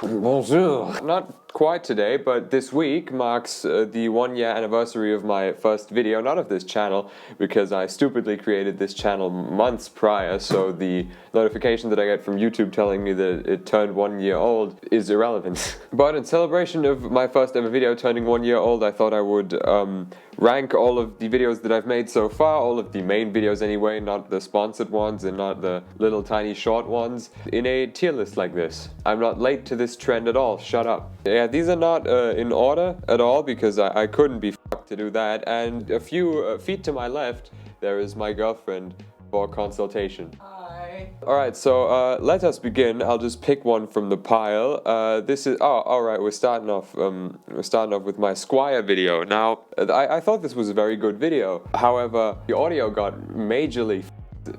Bonjour. Not quite today, but this week marks the 1-year anniversary of my first video, not of this channel, because I stupidly created this channel months prior, so the notification that I get from YouTube telling me that it turned 1 year old is irrelevant. But in celebration of my first ever video turning 1 year old, I thought I would rank all of the videos that I've made so far, all of the main videos anyway, not the sponsored ones and not the little tiny short ones, in a tier list like this. I'm not late to this trend at all, shut up. Yeah, these are not in order at all because I couldn't be fucked to do that, and a few feet to my left there is my girlfriend for consultation. Hi. Alright, so let us begin. I'll just pick one from the pile. This is, alright, we're starting off with my Squire video. Now, I thought this was a very good video. However, the audio got majorly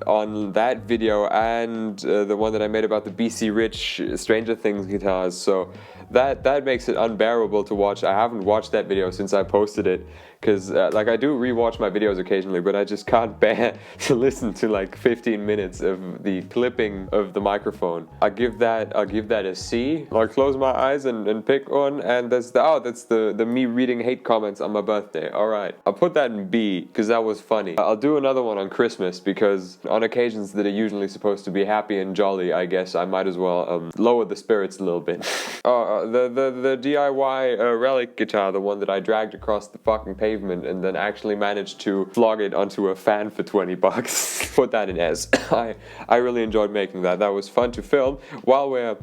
on that video and the one that I made about the BC Rich Stranger Things guitars, so that makes it unbearable to watch. I haven't watched that video since I posted it, because like I do rewatch my videos occasionally, but I just can't bear to listen to like 15 minutes of the clipping of the microphone. I'll give that a C. I'll close my eyes and pick one, and that's the me reading hate comments on my birthday. Alright, I'll put that in B because that was funny. I'll do another one on Christmas because on occasions that are usually supposed to be happy and jolly, I guess I might as well lower the spirits a little bit. The DIY relic guitar, the one that I dragged across the fucking pavement and then actually managed to flog it onto a fan for 20 bucks. Put that in S. I really enjoyed making that. That was fun to film. While we're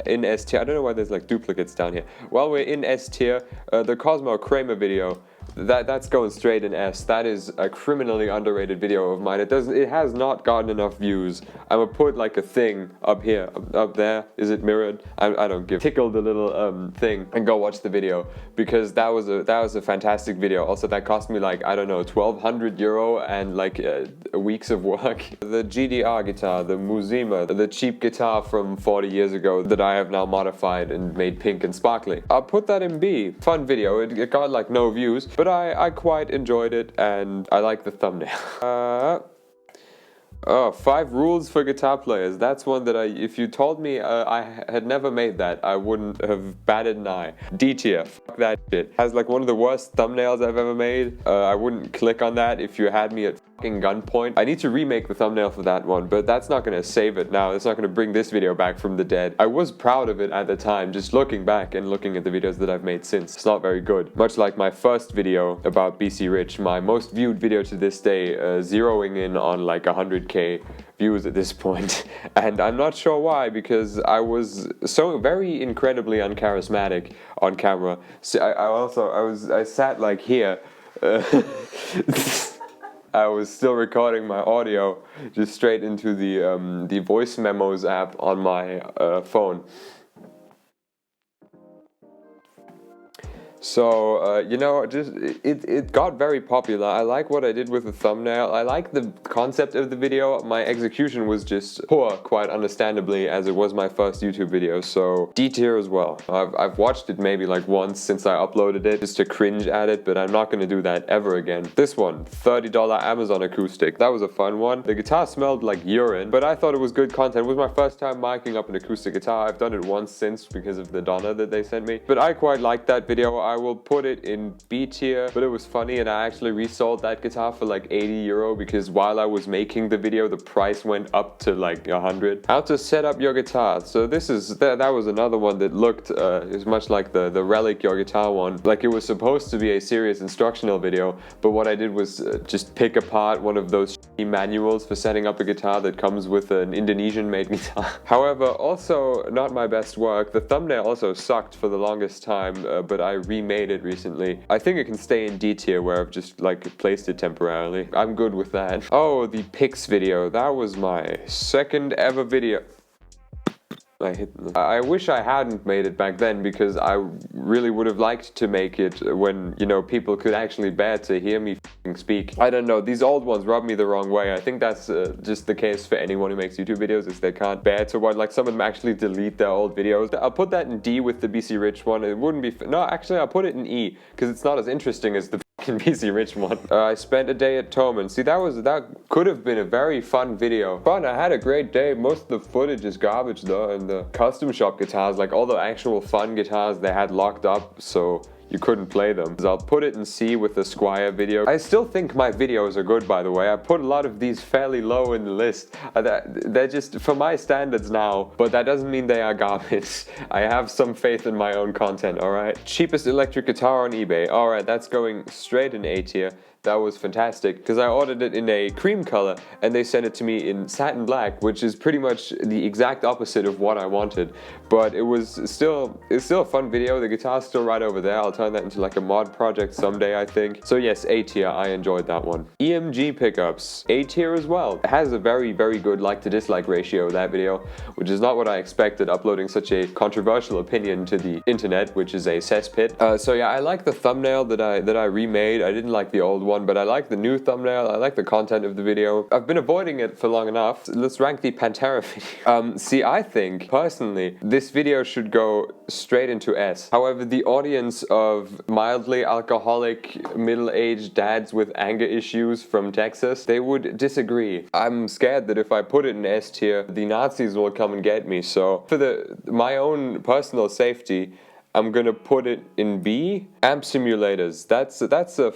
in S tier, I don't know why there's like duplicates down here. While we're in S tier, the Cosmo Kramer video, that's going straight in S. That is a criminally underrated video of mine. It has not gotten enough views. I'm gonna put like a thing up here, up there. Is it mirrored? I don't give. Tickle the little thing and go watch the video because that was a fantastic video. Also, that cost me like, I don't know, 1,200 euro and like weeks of work. The GDR guitar, the Musima, the cheap guitar from 40 years ago that I have now modified and made pink and sparkly. I'll put that in B. Fun video. It got like no views, but I quite enjoyed it and I like the thumbnail. 5 rules for guitar players. That's one that if you told me I had never made that, I wouldn't have batted an eye. D tier, fuck that shit. Has like one of the worst thumbnails I've ever made. I wouldn't click on that if you had me at fucking gunpoint. I need to remake the thumbnail for that one, but that's not gonna save it now. It's not gonna bring this video back from the dead. I was proud of it at the time, just looking back and looking at the videos that I've made since. It's not very good. Much like my first video about BC Rich, my most viewed video to this day, zeroing in on like 100k views at this point, and I'm not sure why, because I was so very incredibly uncharismatic on camera. So I sat like here. I was still recording my audio just straight into the voice memos app on my phone. So, you know, just it got very popular. I like what I did with the thumbnail. I like the concept of the video. My execution was just poor, quite understandably, as it was my first YouTube video. So, D tier as well. I've watched it maybe like once since I uploaded it, just to cringe at it, but I'm not going to do that ever again. This one, $30 Amazon acoustic. That was a fun one. The guitar smelled like urine, but I thought it was good content. It was my first time miking up an acoustic guitar. I've done it once since because of the Donna that they sent me. But I quite liked that video. I will put it in B tier, but it was funny, and I actually resold that guitar for like 80 euro because while I was making the video, the price went up to like 100. How to set up your guitar. So this is, that was another one that looked as much like the Relic Your Guitar one. Like it was supposed to be a serious instructional video, but what I did was just pick apart one of those manuals for setting up a guitar that comes with an Indonesian made guitar. However, also not my best work. The thumbnail also sucked for the longest time, but I remade it recently. I think it can stay in D tier where I've just like placed it temporarily. I'm good with that. Oh, the Pix video. That was my second ever video. I wish I hadn't made it back then because I really would have liked to make it when, you know, people could actually bear to hear me speak. I don't know, these old ones rub me the wrong way. I think that's just the case for anyone who makes YouTube videos, is they can't bear to watch, like some of them actually delete their old videos. I'll put that in D with the BC Rich one. It wouldn't be, no, actually I'll put it in E because it's not as interesting as the fucking PC Richmond. I spent a day at Toman. See, that could have been a very fun video. Fun, I had a great day. Most of the footage is garbage though, and the custom shop guitars, like all the actual fun guitars, they had locked up, so you couldn't play them. So I'll put it in C with the Squire video. I still think my videos are good, by the way. I put a lot of these fairly low in the list. They're just for my standards now, but that doesn't mean they are garbage. I have some faith in my own content, alright? Cheapest electric guitar on eBay. Alright, that's going straight in A tier. That was fantastic, because I ordered it in a cream color and they sent it to me in satin black, which is pretty much the exact opposite of what I wanted. But it's still a fun video. The guitar's still right over there. I'll turn that into like a mod project someday, I think. So yes, A tier, I enjoyed that one. EMG pickups, A tier as well. It has a very, very good like to dislike ratio, that video, which is not what I expected, uploading such a controversial opinion to the internet, which is a cesspit. So yeah, I like the thumbnail that I remade. I didn't like the old one, but I like the new thumbnail. I like the content of the video. I've been avoiding it for long enough. Let's rank the Pantera video. See, I think personally this video should go straight into S. However, the audience of mildly alcoholic middle-aged dads with anger issues from Texas, they would disagree. I'm scared that if I put it in S tier, the Nazis will come and get me. So for my own personal safety, I'm gonna put it in B. Amp simulators. That's a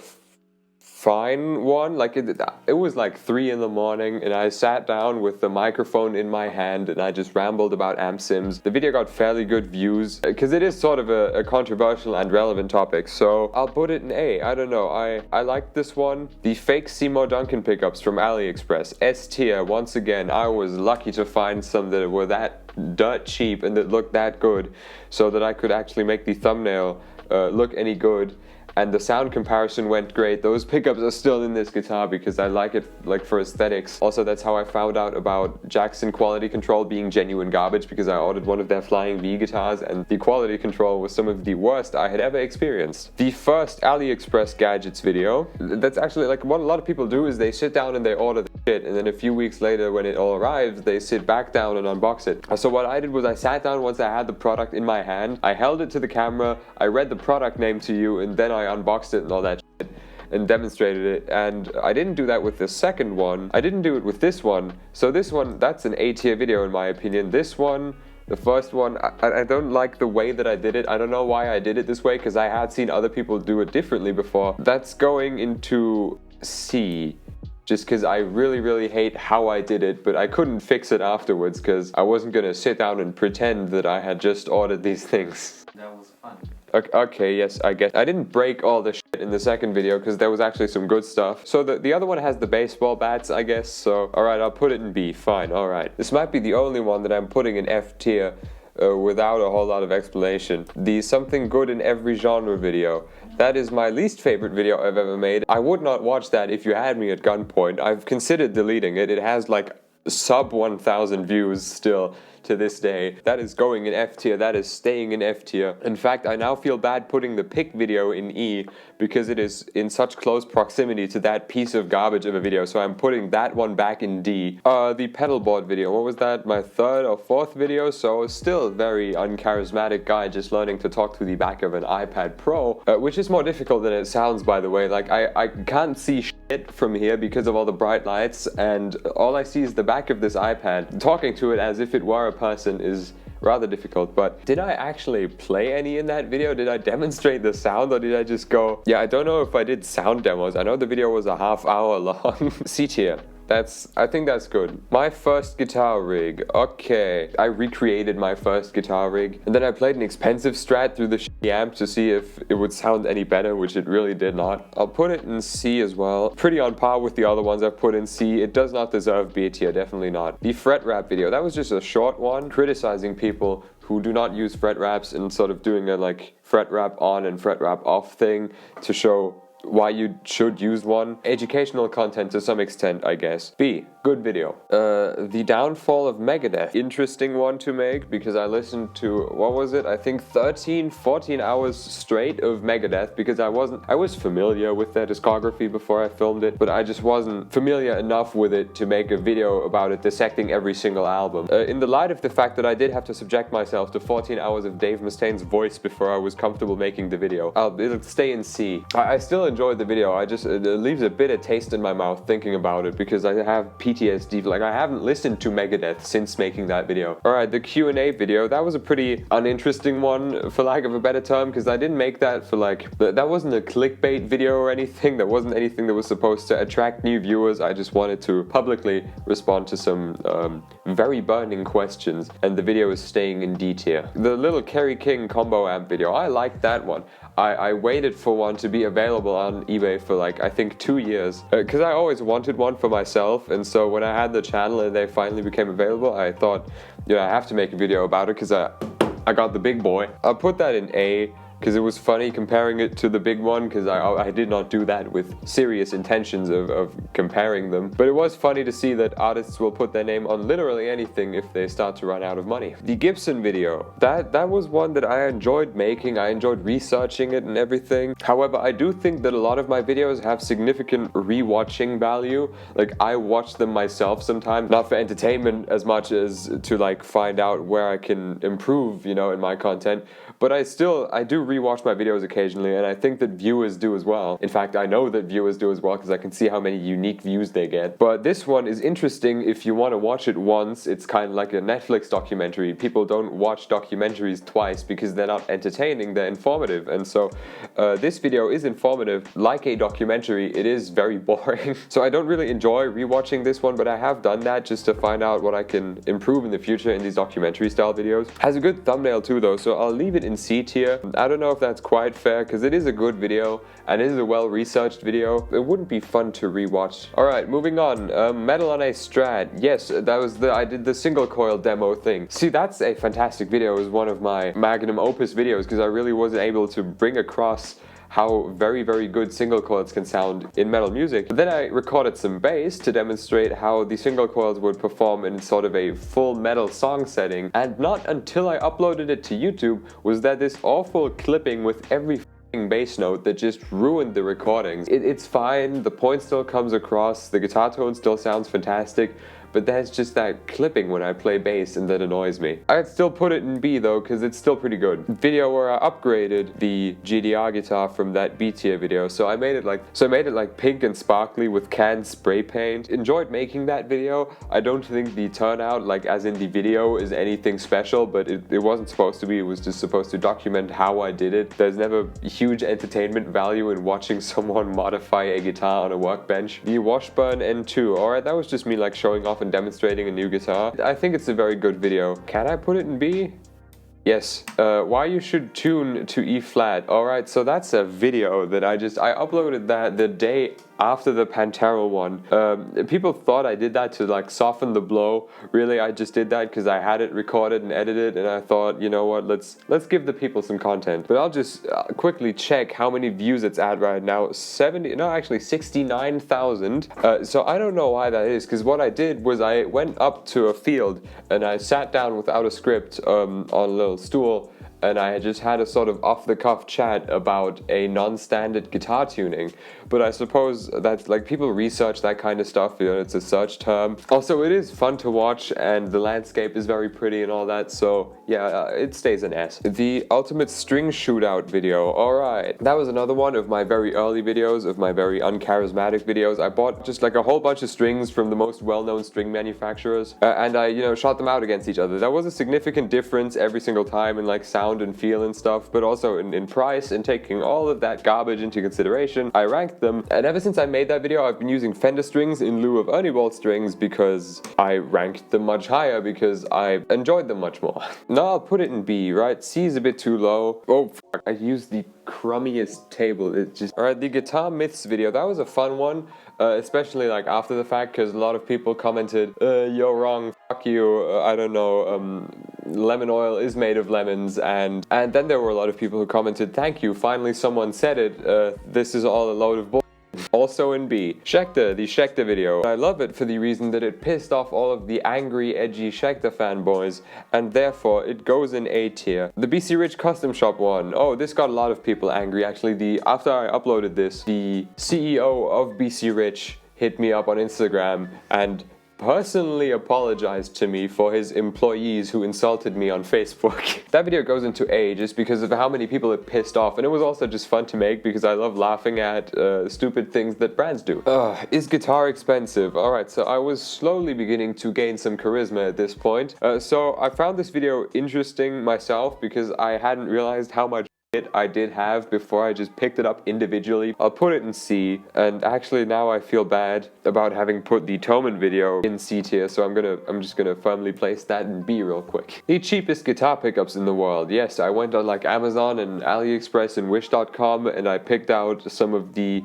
fine one. Like it was like 3 in the morning and I sat down with the microphone in my hand and I just rambled about amp sims. The video got fairly good views because it is sort of a controversial and relevant topic, so I'll put it in A. I don't know, I liked this one. The fake Seymour Duncan pickups from AliExpress, S tier. Once again, I was lucky to find some that were that dirt cheap and that looked that good so that I could actually make the thumbnail look any good. And the sound comparison went great. Those pickups are still in this guitar because I like it like for aesthetics. Also, that's how I found out about Jackson quality control being genuine garbage, because I ordered one of their Flying V guitars and the quality control was some of the worst I had ever experienced. The first AliExpress gadgets video, that's actually like what a lot of people do is they sit down and they order the shit, and then a few weeks later when it all arrives, they sit back down and unbox it. So what I did was I sat down once I had the product in my hand, I held it to the camera, I read the product name to you, and then I unboxed it and all that shit and demonstrated it. And I didn't do that with the second one. I didn't do it with this one. So this one, that's an A tier video in my opinion. This one, the first one, I don't like the way that I did it. I don't know why I did it this way because I had seen other people do it differently before. That's going into C. Just because I really, really hate how I did it, but I couldn't fix it afterwards because I wasn't gonna sit down and pretend that I had just ordered these things. That was fun. Okay, yes, I guess. I didn't break all the shit in the second video because there was actually some good stuff. So the other one has the baseball bats, I guess, so alright, I'll put it in B, fine, alright. This might be the only one that I'm putting in F tier without a whole lot of explanation. The something good in every genre video. That is my least favorite video I've ever made. I would not watch that if you had me at gunpoint. I've considered deleting it. It has like sub 1,000 views still to this day. That is going in F tier. That is staying in F tier. In fact, I now feel bad putting the pick video in E because it is in such close proximity to that piece of garbage of a video, so I'm putting that one back in D. The pedal board video, what was that? My 3rd or 4th video, so still very uncharismatic guy just learning to talk through the back of an iPad Pro, which is more difficult than it sounds, by the way. Like, I can't see shit from here because of all the bright lights, and all I see is the back of this iPad. Talking to it as if it were a person is rather difficult. But did I actually play any in that video? Did I demonstrate the sound, or did I just go? Yeah, I don't know if I did sound demos. I know the video was a half-hour long. C tier. I think that's good. My first guitar rig. Okay. I recreated my first guitar rig, and then I played an expensive Strat through the shitty amp to see if it would sound any better, which it really did not. I'll put it in C as well. Pretty on par with the other ones I've put in C. It does not deserve B tier, definitely not. The fret wrap video, that was just a short one, criticizing people who do not use fret wraps and sort of doing a like fret wrap on and fret wrap off thing to show why you should use one. Educational content to some extent, I guess. B, good video. The downfall of Megadeth. Interesting one to make because I listened to, what was it? I think 13, 14 hours straight of Megadeth because I was familiar with their discography before I filmed it, but I just wasn't familiar enough with it to make a video about it dissecting every single album. In the light of the fact that I did have to subject myself to 14 hours of Dave Mustaine's voice before I was comfortable making the video, it'll stay in C. I still enjoy enjoyed the video. It leaves a bitter taste in my mouth thinking about it because I have PTSD. Like, I haven't listened to Megadeth since making that video. Alright, the Q&A video, that was a pretty uninteresting one, for lack of a better term, because I didn't make that for like, that wasn't a clickbait video or anything. That wasn't anything that was supposed to attract new viewers. I just wanted to publicly respond to some very burning questions, and the video is staying in D tier. The little Kerry King combo amp video, I liked that one. I waited for one to be available on eBay for like, I think 2 years, because I always wanted one for myself, and so when I had the channel and they finally became available, I thought, you know, I have to make a video about it because I got the big boy. I'll put that in A, because it was funny comparing it to the big one, because I did not do that with serious intentions of comparing them. But it was funny to see that artists will put their name on literally anything if they start to run out of money. The Gibson video, that was one that I enjoyed making. I enjoyed researching it and everything. However, I do think that a lot of my videos have significant rewatching value. Like, I watch them myself sometimes, not for entertainment as much as to like find out where I can improve, you know, in my content. But I do rewatch my videos occasionally, and I think that viewers do as well. In fact, I know that viewers do as well because I can see how many unique views they get. But this one is interesting if you want to watch it once. It's kind of like a Netflix documentary. People don't watch documentaries twice because they're not entertaining, they're informative. And so this video is informative. Like a documentary, it is very boring. So I don't really enjoy rewatching this one, but I have done that just to find out what I can improve in the future in these documentary style videos. Has a good thumbnail too though, so I'll leave it in C tier. I don't know if that's quite fair because it is a good video and it is a well-researched video. It wouldn't be fun to rewatch. Alright, moving on. Metal on a Strat. Yes, that was I did the single coil demo thing. See, that's a fantastic video. It was one of my magnum opus videos because I really wasn't able to bring across how very, very good single coils can sound in metal music. But then I recorded some bass to demonstrate how the single coils would perform in sort of a full metal song setting, and not until I uploaded it to YouTube was there this awful clipping with every bass note that just ruined the recordings. It's fine, the point still comes across, the guitar tone still sounds fantastic, but there's just that clipping when I play bass and that annoys me. I'd still put it in B though, because it's still pretty good. Video where I upgraded the GDR guitar from that B tier video. So I made it like pink and sparkly with canned spray paint. Enjoyed making that video. I don't think the turnout, like as in the video, is anything special, but it wasn't supposed to be. It was just supposed to document how I did it. There's never huge entertainment value in watching someone modify a guitar on a workbench. The Washburn N2. Alright, that was just me like showing off and demonstrating a new guitar. I think it's a very good video. Can I put it in B? Yes. Why you should tune to E flat. Alright, so that's a video that I uploaded that the day after the Pantera one. People thought I did that to like soften the blow. Really, I just did that because I had it recorded and edited, and I thought, you know what, let's give the people some content. But I'll just quickly check how many views it's at right now. 69,000. So I don't know why that is, because what I did was I went up to a field and I sat down without a script on a little stool, and I just had a sort of off-the-cuff chat about a non-standard guitar tuning. But I suppose that's like, people research that kind of stuff, you know, it's a search term. Also, it is fun to watch and the landscape is very pretty and all that, so yeah, it stays an S. The Ultimate String Shootout video, alright. That was another one of my very early videos, of my very uncharismatic videos. I bought just like a whole bunch of strings from the most well-known string manufacturers, and I, you know, shot them out against each other. That was a significant difference every single time in like sound and feel and stuff, but also in price, and taking all of that garbage into consideration, I ranked them. And ever since I made that video, I've been using Fender strings in lieu of Ernie Ball strings because I ranked them much higher, because I enjoyed them much more. No, I'll put it in B, right? C is a bit too low. Oh, fuck. I used the crummiest table. It just... Alright, the Guitar Myths video, that was a fun one. Especially like after the fact, because a lot of people commented, you're wrong, fuck you, I don't know, lemon oil is made of lemons, and then there were a lot of people who commented, thank you, finally someone said it, this is all a load of bull. Also in B, Schecter, the Schecter video. I love it for the reason that it pissed off all of the angry, edgy Schecter fanboys, and therefore it goes in A tier. The BC Rich Custom Shop one. Oh, this got a lot of people angry actually. After I uploaded this, the CEO of BC Rich hit me up on Instagram and personally apologized to me for his employees who insulted me on Facebook. That video goes into ages because of how many people it pissed off, and it was also just fun to make because I love laughing at stupid things that brands do. Is guitar expensive? Alright, so I was slowly beginning to gain some charisma at this point. So I found this video interesting myself because I hadn't realized how much I did have before I just picked it up individually. I'll put it in C, and actually now I feel bad about having put the Toman video in C tier, so I'm just gonna firmly place that in B real quick. The cheapest guitar pickups in the world. Yes, I went on like Amazon and AliExpress and Wish.com and I picked out some of the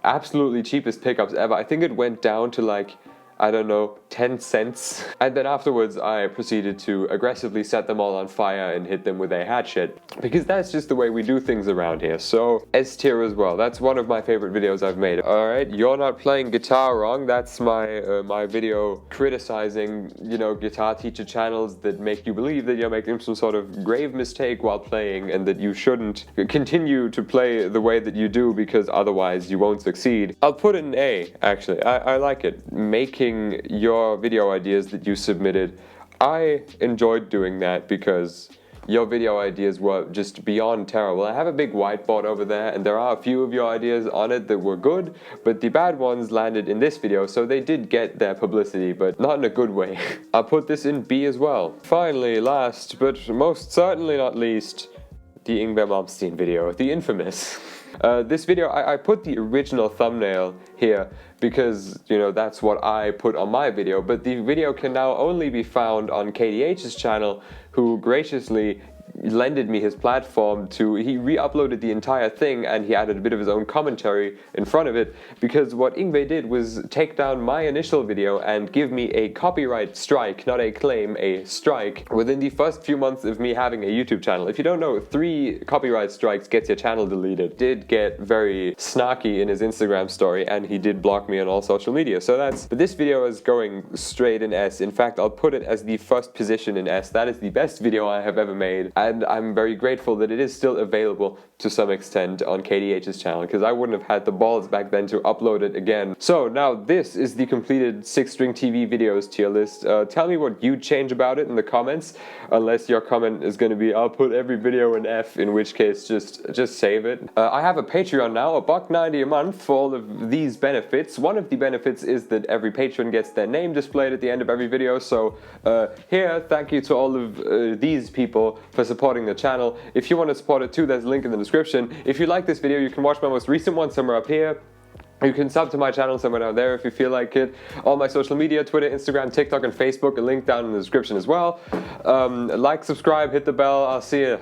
absolutely cheapest pickups ever. I think it went down to like, I don't know, 10 cents. And then afterwards I proceeded to aggressively set them all on fire and hit them with a hatchet. Because that's just the way we do things around here. So S tier as well. That's one of my favorite videos I've made. Alright, you're not playing guitar wrong. That's my my video criticizing, you know, guitar teacher channels that make you believe that you're making some sort of grave mistake while playing and that you shouldn't continue to play the way that you do because otherwise you won't succeed. I'll put it in A, actually. I like it. Making your video ideas that you submitted. I enjoyed doing that because your video ideas were just beyond terrible. I have a big whiteboard over there and there are a few of your ideas on it that were good, but the bad ones landed in this video, so they did get their publicity, but not in a good way. I'll put this in B as well. Finally, last but most certainly not least, the Ingvar Malmsteen video, the infamous. This video, I put the original thumbnail here because, you know, that's what I put on my video, but the video can now only be found on KDH's channel, who graciously lended me his platform to, he re-uploaded the entire thing and he added a bit of his own commentary in front of it, because what Ingvar did was take down my initial video and give me a copyright strike, not a claim, a strike, within the first few months of me having a YouTube channel. If you don't know, 3 copyright strikes gets your channel deleted. Did get very snarky in his Instagram story and he did block me on all social media, so that's, but this video is going straight in S. In fact, I'll put it as the first position in S. That is the best video I have ever made. And I'm very grateful that it is still available to some extent on KDH's channel, because I wouldn't have had the balls back then to upload it again. So now this is the completed 6stringtv videos tier list. Tell me what you'd change about it in the comments, unless your comment is going to be I'll put every video in F, in which case just save it. I have a Patreon now, $1.90 a month for all of these benefits. One of the benefits is that every patron gets their name displayed at the end of every video, so here, thank you to all of these people for supporting the channel. If you want to support it too, there's a link in the description. If you like this video, you can watch my most recent one somewhere up here. You can sub to my channel somewhere down there if you feel like it. All my social media, Twitter, Instagram, TikTok, and Facebook, a link down in the description as well. Like, subscribe, hit the bell. I'll see you.